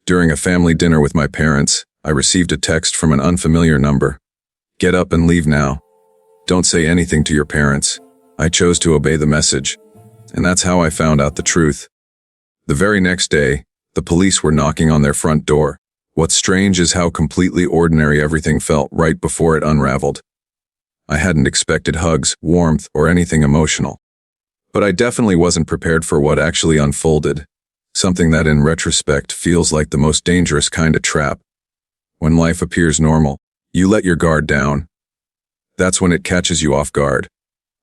During a family dinner with my parents, I received a text from an unfamiliar number. Get up and leave now. Don't say anything to your parents. I chose to obey the message, and that's how I found out the truth. The very next day, the police were knocking on their front door. What's strange is how completely ordinary everything felt right before it unraveled. I hadn't expected hugs, warmth, or anything emotional. But I definitely wasn't prepared for what actually unfolded, something that in retrospect feels like the most dangerous kind of trap. When life appears normal, you let your guard down. That's when it catches you off guard.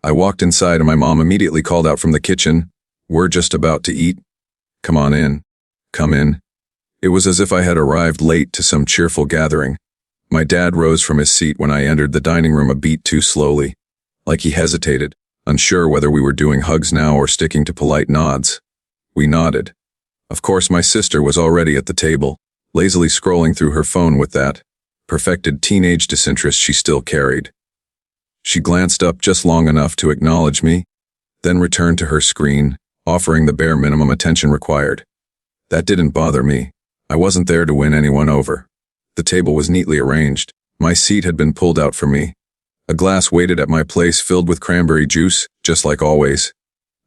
I walked inside and my mom immediately called out from the kitchen, "We're just about to eat. Come on in. Come in." It was as if I had arrived late to some cheerful gathering. My dad rose from his seat when I entered the dining room a beat too slowly, like he hesitated, unsure whether we were doing hugs now or sticking to polite nods. We nodded. Of course, my sister was already at the table, lazily scrolling through her phone with that perfected teenage disinterest she still carried. She glanced up just long enough to acknowledge me, then returned to her screen, offering the bare minimum attention required. That didn't bother me. I wasn't there to win anyone over. The table was neatly arranged. My seat had been pulled out for me. A glass waited at my place filled with cranberry juice, just like always.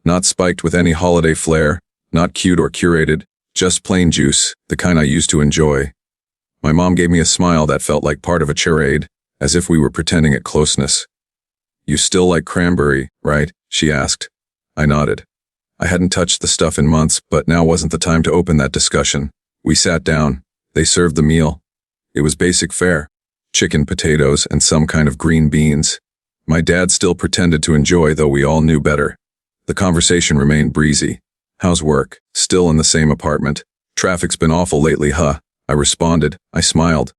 Not spiked with any holiday flair, not cute or curated, just plain juice, the kind I used to enjoy. My mom gave me a smile that felt like part of a charade, as if we were pretending at closeness. "You still like cranberry, right?" she asked. I nodded. I hadn't touched the stuff in months, but now wasn't the time to open that discussion. We sat down. They served the meal. It was basic fare. Chicken, potatoes, and some kind of green beans. My dad still pretended to enjoy, though we all knew better. The conversation remained breezy. "How's work? Still in the same apartment? Traffic's been awful lately, huh?" I responded. I smiled.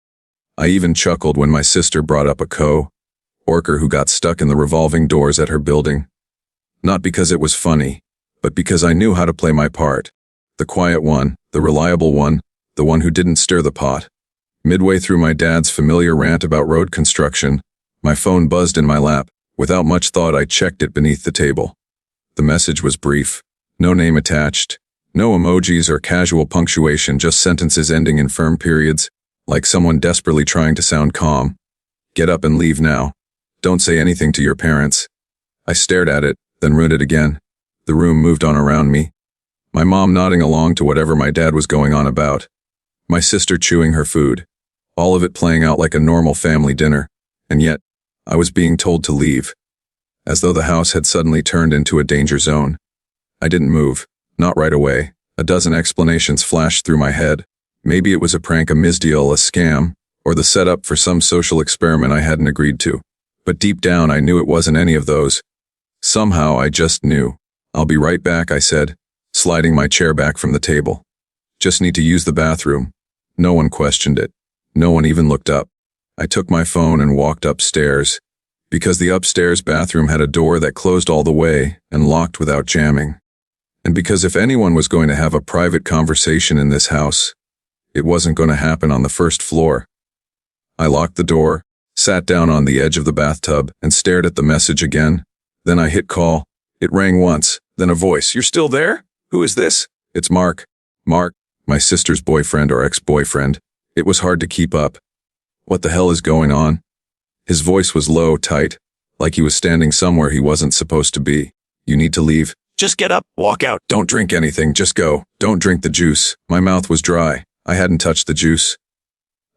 I even chuckled when my sister brought up a co-worker who got stuck in the revolving doors at her building. Not because it was funny, but because I knew how to play my part. The quiet one, the reliable one, the one who didn't stir the pot. Midway through my dad's familiar rant about road construction, my phone buzzed in my lap. Without much thought, I checked it beneath the table. The message was brief. No name attached. No emojis or casual punctuation, just sentences ending in firm periods, like someone desperately trying to sound calm. "Get up and leave now. Don't say anything to your parents." I stared at it, then read it again. The room moved on around me. My mom nodding along to whatever my dad was going on about. My sister chewing her food. All of it playing out like a normal family dinner. And yet, I was being told to leave. As though the house had suddenly turned into a danger zone. I didn't move. Not right away. A dozen explanations flashed through my head. Maybe it was a prank, a misdeal, a scam, or the setup for some social experiment I hadn't agreed to. But deep down I knew it wasn't any of those. Somehow I just knew. "I'll be right back," I said, sliding my chair back from the table. "Just need to use the bathroom." No one questioned it. No one even looked up. I took my phone and walked upstairs, because the upstairs bathroom had a door that closed all the way and locked without jamming. And because if anyone was going to have a private conversation in this house, it wasn't going to happen on the first floor. I locked the door, sat down on the edge of the bathtub, and stared at the message again. Then I hit call. It rang once, then a voice. "You're still there? Who is this?" "It's Mark." Mark, my sister's boyfriend or ex-boyfriend. It was hard to keep up. What the hell is going on? His voice was low, tight, like he was standing somewhere he wasn't supposed to be. "You need to leave. Just get up, walk out. Don't drink anything, just go. Don't drink the juice." My mouth was dry. I hadn't touched the juice.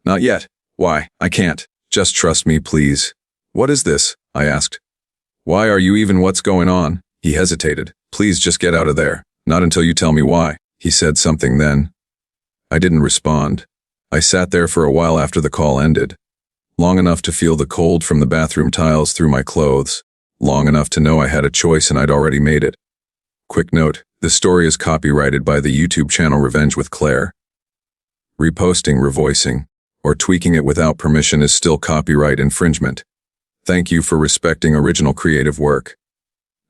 "Not yet." "Why? I can't. Just trust me, please." "What is this?" I asked. "Why are you even? What's going on?" He hesitated. "Please just get out of there. Not until you tell me why." He said something then. I didn't respond. I sat there for a while after the call ended. Long enough to feel the cold from the bathroom tiles through my clothes. Long enough to know I had a choice and I'd already made it. Quick note, this story is copyrighted by the YouTube channel Revenge with Claire. Reposting, revoicing, or tweaking it without permission is still copyright infringement. Thank you for respecting original creative work.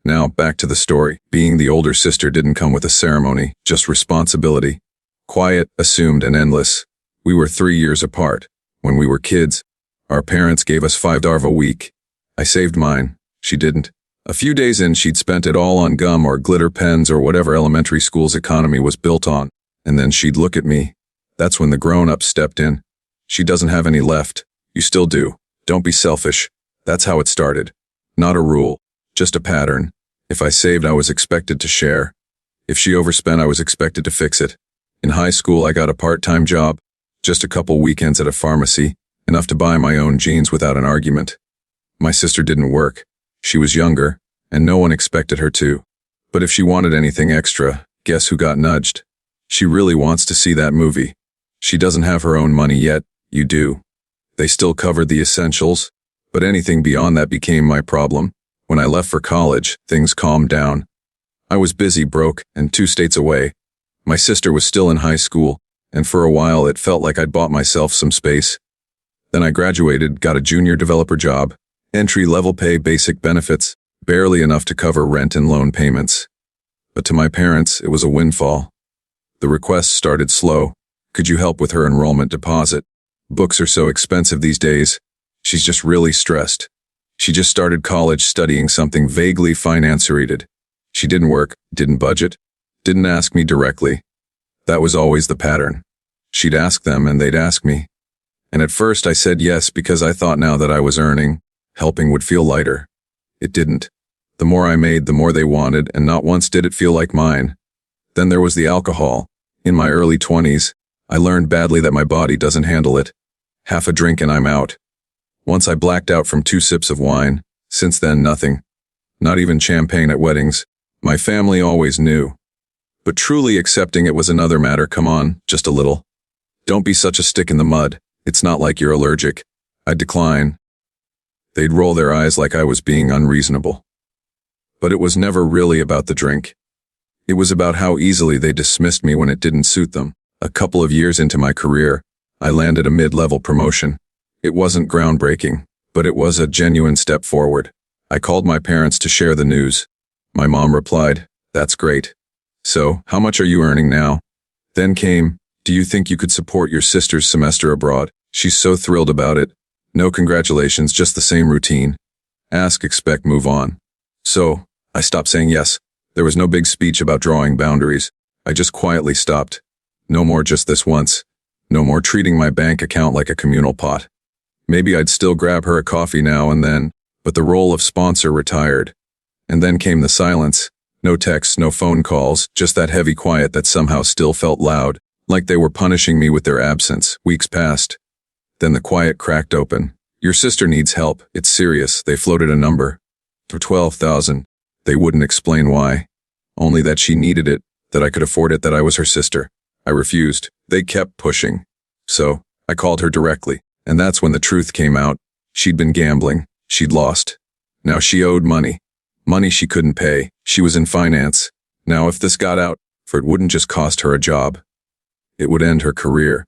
Now, back to the story. Being the older sister didn't come with a ceremony, just responsibility. Quiet, assumed, and endless. We were 3 years apart. When we were kids, our parents gave us $5 a week. I saved mine. She didn't. A few days in, she'd spent it all on gum or glitter pens or whatever elementary school's economy was built on. And then she'd look at me. That's when the grown-up stepped in. She doesn't have any left. You still do. Don't be selfish. That's how it started. Not a rule, just a pattern. If I saved, I was expected to share. If she overspent, I was expected to fix it. In high school, I got a part-time job, just a couple weekends at a pharmacy, enough to buy my own jeans without an argument. My sister didn't work. She was younger, and no one expected her to. But if she wanted anything extra, guess who got nudged? She really wants to see that movie. She doesn't have her own money yet, you do. They still covered the essentials, but anything beyond that became my problem. When I left for college, things calmed down. I was busy, broke, and 2 states away. My sister was still in high school, and for a while it felt like I'd bought myself some space. Then I graduated, got a junior developer job, entry-level pay, basic benefits, barely enough to cover rent and loan payments. But to my parents, it was a windfall. The requests started slow. Could you help with her enrollment deposit? Books are so expensive these days. She's just really stressed. She just started college studying something vaguely finance-related. She didn't work, didn't budget, didn't ask me directly. That was always the pattern. She'd ask them and they'd ask me. And at first I said yes because I thought now that I was earning, helping would feel lighter. It didn't. The more I made, the more they wanted, and not once did it feel like mine. Then there was the alcohol. In my early 20s, I learned badly that my body doesn't handle it. Half a drink and I'm out. Once I blacked out from 2 sips of wine. Since then, nothing. Not even champagne at weddings. My family always knew. But truly accepting it was another matter. Come on, just a little. Don't be such a stick in the mud. It's not like you're allergic. I'd decline. They'd roll their eyes like I was being unreasonable. But it was never really about the drink. It was about how easily they dismissed me when it didn't suit them. A couple of years into my career, I landed a mid-level promotion. It wasn't groundbreaking, but it was a genuine step forward. I called my parents to share the news. My mom replied, "That's great. So, how much are you earning now?" Then came, "Do you think you could support your sister's semester abroad? She's so thrilled about it. No congratulations, just the same routine. Ask, expect, move on." So, I stopped saying yes. There was no big speech about drawing boundaries. I just quietly stopped. No more just this once. No more treating my bank account like a communal pot. Maybe I'd still grab her a coffee now and then, but the role of sponsor retired. And then came the silence. No texts, no phone calls, just that heavy quiet that somehow still felt loud, like they were punishing me with their absence. Weeks passed. Then the quiet cracked open. "Your sister needs help. It's serious." They floated a number. For 12,000. They wouldn't explain why. Only that she needed it, that I could afford it, that I was her sister. I refused. They kept pushing. So, I called her directly, and that's when the truth came out. She'd been gambling. She'd lost. Now she owed money. Money she couldn't pay. She was in finance. Now if this got out, for it wouldn't just cost her a job. It would end her career.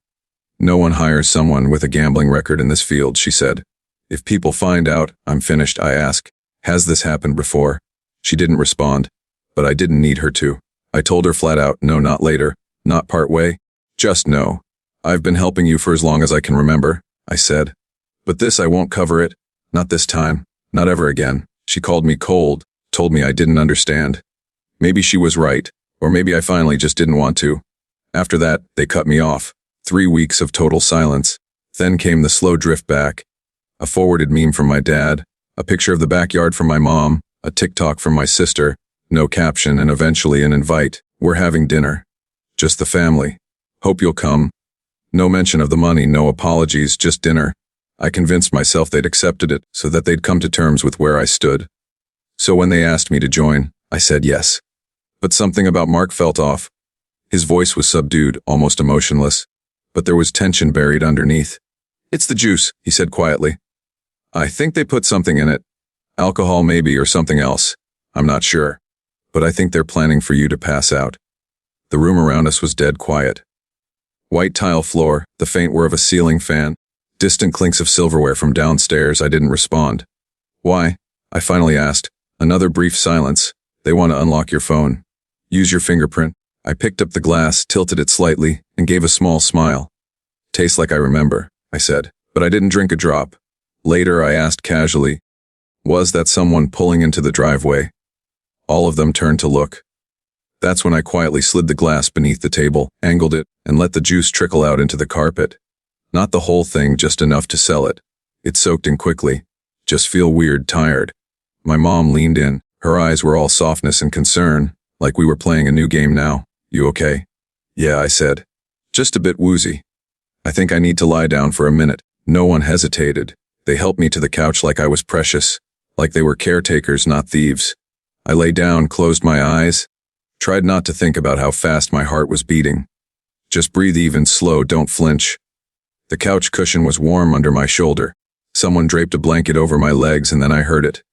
"No one hires someone with a gambling record in this field," she said. "If people find out, I'm finished." I asked, "Has this happened before?" She didn't respond, but I didn't need her to. I told her flat out, "No, not later, not part way, just no. I've been helping you for as long as I can remember," I said. "But this, I won't cover it. Not this time. Not ever again." She called me cold, told me I didn't understand. Maybe she was right, or maybe I finally just didn't want to. After that, they cut me off. 3 weeks of total silence. Then came the slow drift back. A forwarded meme from my dad, a picture of the backyard from my mom, a TikTok from my sister, no caption, and eventually an invite. "We're having dinner. Just the family. Hope you'll come." No mention of the money, no apologies, just dinner. I convinced myself they'd accepted it so that they'd come to terms with where I stood. So when they asked me to join, I said yes. But something about Mark felt off. His voice was subdued, almost emotionless, but there was tension buried underneath. "It's the juice," he said quietly. "I think they put something in it. Alcohol maybe, or something else. I'm not sure. But I think they're planning for you to pass out." The room around us was dead quiet. White tile floor, the faint whir of a ceiling fan, distant clinks of silverware from downstairs. I didn't respond. "Why?" I finally asked. Another brief silence. "They want to unlock your phone. Use your fingerprint." I picked up the glass, tilted it slightly, and gave a small smile. "Tastes like I remember," I said, but I didn't drink a drop. Later I asked casually, "Was that someone pulling into the driveway?" All of them turned to look. That's when I quietly slid the glass beneath the table, angled it, and let the juice trickle out into the carpet. Not the whole thing, just enough to sell it. It soaked in quickly. Just feel weird, tired. My mom leaned in. Her eyes were all softness and concern, like we were playing a new game now. You okay? Yeah, I said. Just a bit woozy. I think I need to lie down for a minute. No one hesitated. They helped me to the couch like I was precious, like they were caretakers, not thieves. I lay down, closed my eyes, tried not to think about how fast my heart was beating. Just breathe even, slow, don't flinch. The couch cushion was warm under my shoulder. Someone draped a blanket over my legs and then I heard it.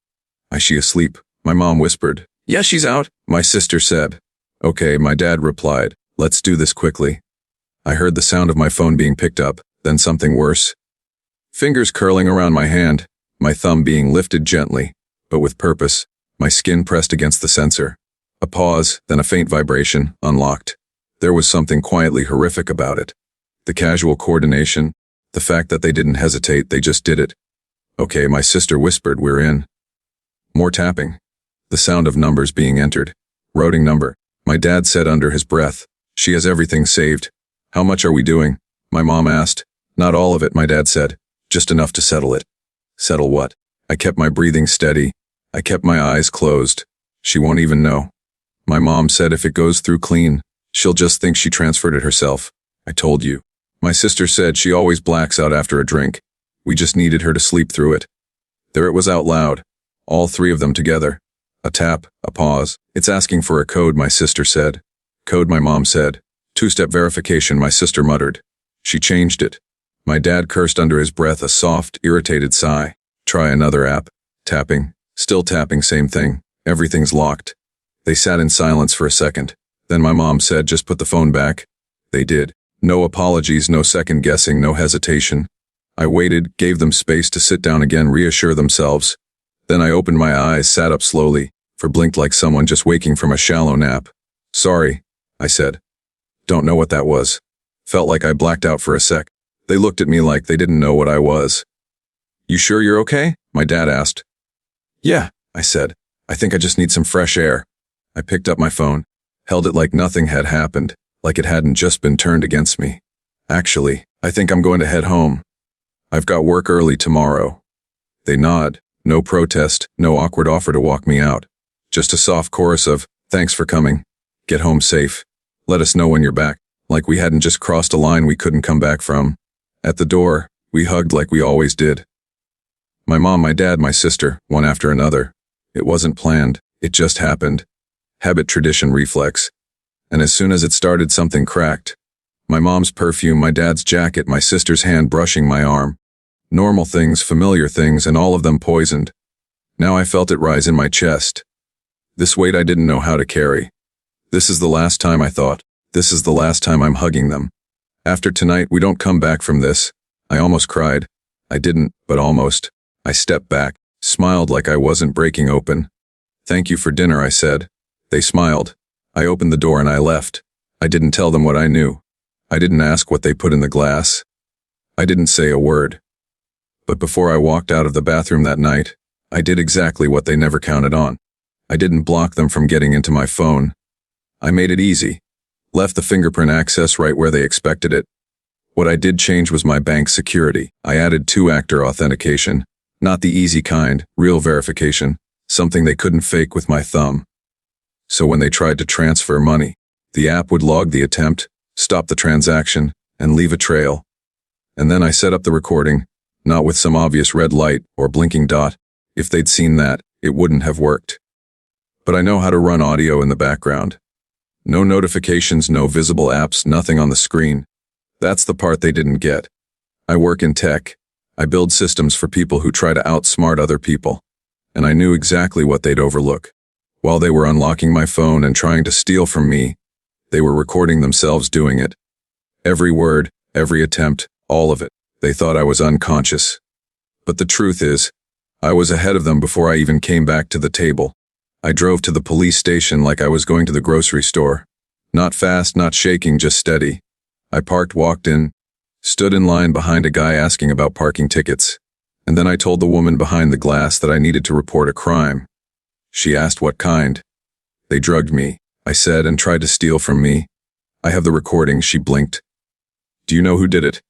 Is she asleep? My mom whispered. Yeah, she's out, my sister said. Okay, my dad replied. Let's do this quickly. I heard the sound of my phone being picked up, then something worse. Fingers curling around my hand, my thumb being lifted gently, but with purpose, my skin pressed against the sensor. A pause, then a faint vibration, unlocked. There was something quietly horrific about it. The casual coordination, the fact that they didn't hesitate, they just did it. Okay, my sister whispered, we're in. More tapping. The sound of numbers being entered. Routing number. My dad said under his breath. She has everything saved. How much are we doing? My mom asked. Not all of it, my dad said. Just enough to settle it. Settle what? I kept my breathing steady. I kept my eyes closed. She won't even know. My mom said if it goes through clean, she'll just think she transferred it herself. I told you. My sister said she always blacks out after a drink. We just needed her to sleep through it. There it was out loud. All three of them together. A tap, a pause. It's asking for a code, my sister said. Code, my mom said. Two-step verification, my sister muttered. She changed it. My dad cursed under his breath, a soft, irritated sigh. Try another app. Tapping. Still tapping, same thing. Everything's locked. They sat in silence for a second. Then my mom said, just put the phone back. They did. No apologies, no second guessing, no hesitation. I waited, gave them space to sit down again, reassure themselves. Then I opened my eyes, sat up slowly, blinked like someone just waking from a shallow nap. Sorry, I said. Don't know what that was. Felt like I blacked out for a sec. They looked at me like they didn't know what I was. You sure you're okay? My dad asked. Yeah, I said. I think I just need some fresh air. I picked up my phone, held it like nothing had happened, like it hadn't just been turned against me. Actually, I think I'm going to head home. I've got work early tomorrow. They nod, no protest, no awkward offer to walk me out. Just a soft chorus of, thanks for coming. Get home safe. Let us know when you're back. Like we hadn't just crossed a line we couldn't come back from. At the door, we hugged like we always did. My mom, my dad, my sister, one after another. It wasn't planned. It just happened. Habit, tradition, reflex. And as soon as it started, something cracked. My mom's perfume, my dad's jacket, my sister's hand brushing my arm. Normal things, familiar things, and all of them poisoned. Now I felt it rise in my chest. This weight I didn't know how to carry. This is the last time, I thought. This is the last time I'm hugging them. After tonight, we don't come back from this. I almost cried. I didn't, but almost. I stepped back, smiled like I wasn't breaking open. Thank you for dinner, I said. They smiled. I opened the door and I left. I didn't tell them what I knew. I didn't ask what they put in the glass. I didn't say a word. But before I walked out of the bathroom that night, I did exactly what they never counted on. I didn't block them from getting into my phone. I made it easy. Left the fingerprint access right where they expected it. What I did change was my bank security. I added two-factor authentication. Not the easy kind, real verification. Something they couldn't fake with my thumb. So when they tried to transfer money, the app would log the attempt, stop the transaction, and leave a trail. And then I set up the recording, not with some obvious red light or blinking dot. If they'd seen that, it wouldn't have worked. But I know how to run audio in the background. No notifications, no visible apps, nothing on the screen. That's the part they didn't get. I work in tech. I build systems for people who try to outsmart other people. And I knew exactly what they'd overlook. While they were unlocking my phone and trying to steal from me, they were recording themselves doing it. Every word, every attempt, all of it. They thought I was unconscious. But the truth is, I was ahead of them before I even came back to the table. I drove to the police station like I was going to the grocery store. Not fast, not shaking, just steady. I parked, walked in, stood in line behind a guy asking about parking tickets. And then I told the woman behind the glass that I needed to report a crime. She asked what kind. They drugged me. I said, and tried to steal from me. I have the recording, she blinked. Do you know who did it?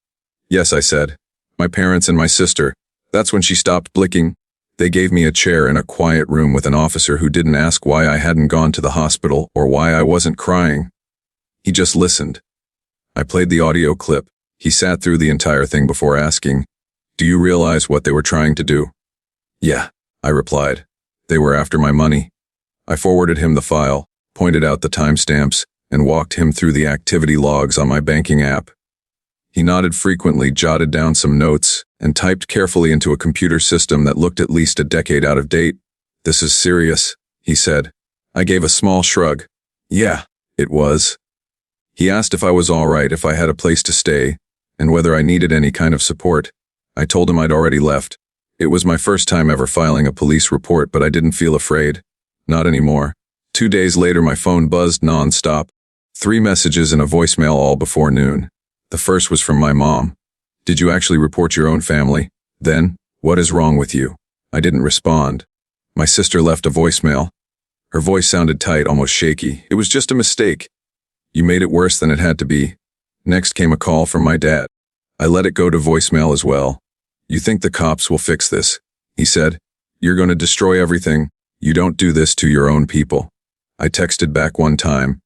Yes, I said. My parents and my sister. That's when she stopped blinking. They gave me a chair in a quiet room with an officer who didn't ask why I hadn't gone to the hospital or why I wasn't crying. He just listened. I played the audio clip. He sat through the entire thing before asking, "Do you realize what they were trying to do?" "Yeah," I replied. "They were after my money." I forwarded him the file, pointed out the timestamps, and walked him through the activity logs on my banking app. He nodded frequently, jotted down some notes, and typed carefully into a computer system that looked at least a decade out of date. "This is serious," he said. I gave a small shrug. Yeah, it was. He asked if I was all right, if I had a place to stay, and whether I needed any kind of support. I told him I'd already left. It was my first time ever filing a police report, but I didn't feel afraid. Not anymore. 2 days later, my phone buzzed non-stop. 3 messages and a voicemail all before noon. The first was from my mom. "Did you actually report your own family? Then, what is wrong with you?" I didn't respond. My sister left a voicemail. Her voice sounded tight, almost shaky. "It was just a mistake. You made it worse than it had to be." Next came a call from my dad. I let it go to voicemail as well. "You think the cops will fix this?" he said. "You're going to destroy everything. You don't do this to your own people." I texted back one time.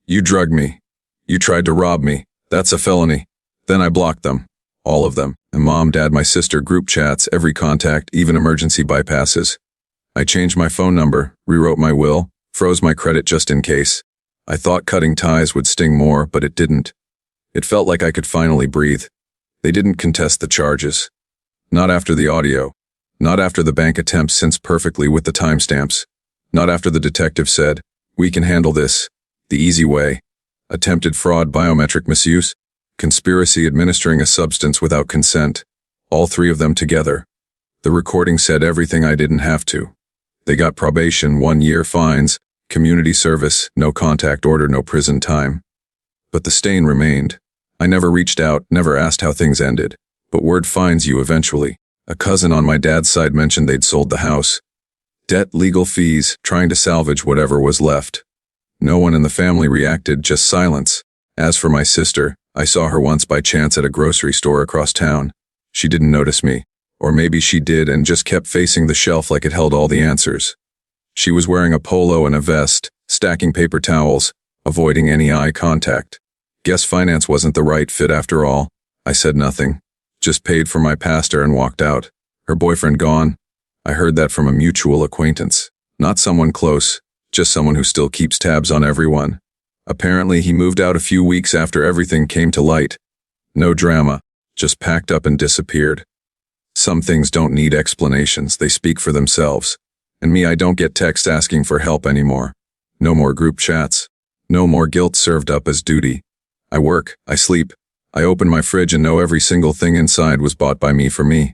"You drugged me. You tried to rob me. That's a felony." Then I blocked them. All of them. And mom, dad, my sister, group chats, every contact, even emergency bypasses. I changed my phone number, rewrote my will, froze my credit just in case. I thought cutting ties would sting more, but it didn't. It felt like I could finally breathe. They didn't contest the charges. Not after the audio. Not after the bank attempt synced perfectly with the timestamps. Not after the detective said, "We can handle this. The easy way." Attempted fraud, biometric misuse, conspiracy, administering a substance without consent. All 3 of them together. The recording said everything I didn't have to. They got probation, 1 year fines, community service, no contact order, no prison time. But the stain remained. I never reached out, never asked how things ended. But word finds you eventually. A cousin on my dad's side mentioned they'd sold the house. Debt, legal fees, trying to salvage whatever was left. No one in the family reacted, just silence. As for my sister, I saw her once by chance at a grocery store across town. She didn't notice me. Or maybe she did and just kept facing the shelf like it held all the answers. She was wearing a polo and a vest, stacking paper towels, avoiding any eye contact. Guess finance wasn't the right fit after all. I said nothing. Just paid for my pastor and walked out. Her boyfriend gone? I heard that from a mutual acquaintance. Not someone close, just someone who still keeps tabs on everyone. Apparently he moved out a few weeks after everything came to light. No drama, just packed up and disappeared. Some things don't need explanations, they speak for themselves. And me, I don't get texts asking for help anymore. No more group chats. No more guilt served up as duty. I work, I sleep. I open my fridge and know every single thing inside was bought by me for me.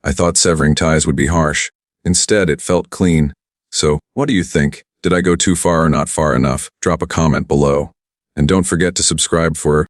I thought severing ties would be harsh. Instead, it felt clean. So, what do you think? Did I go too far or not far enough? Drop a comment below. And don't forget to subscribe for